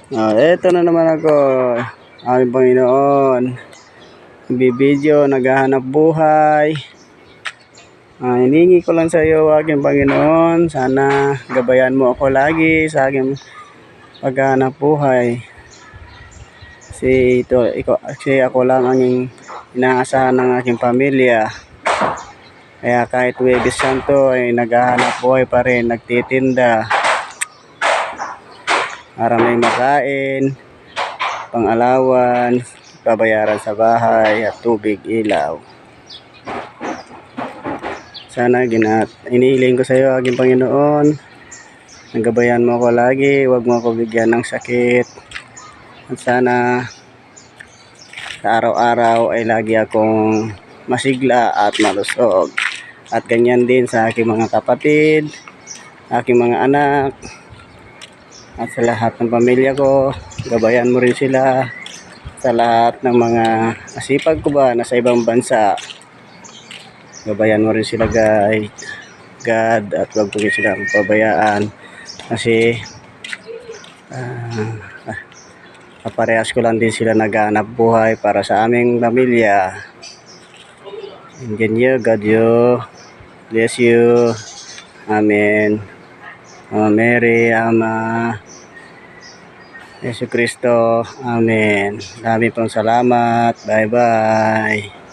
Eto na naman ako, aming Panginoon. Bibidyo, naghahanap buhay. Hiningi ko lang sa iyo, aking Panginoon, sana gabayan mo ako lagi sa aking paghahanap buhay. Kasi ako lang ang inaasahan ng aking pamilya. Kaya kahit Huwebes Santo ay naghahanap buhay pa rin, nagtitinda para may makain, pang-alawan, babayaran sa bahay at tubig, ilaw. Sana inihiling ko sa iyo, aking Panginoon, nagabayan mo ako lagi, huwag mo ako bigyan ng sakit. At sana sa araw-araw ay lagi akong masigla at malusog. At ganyan din sa aking mga kapatid, aking mga anak, at sa lahat ng pamilya ko. Gabayan mo rin sila sa lahat ng mga asipag ko ba na sa ibang bansa. Gabayan mo rin sila, God, at huwag ko sila pabayaan. Kasi parehas ko lang din sila naghahanap buhay para sa aming pamilya. And God, you bless you. Amen. Mary, Ama, Yesu Kristo. Amen. Dami pong salamat. Bye-bye.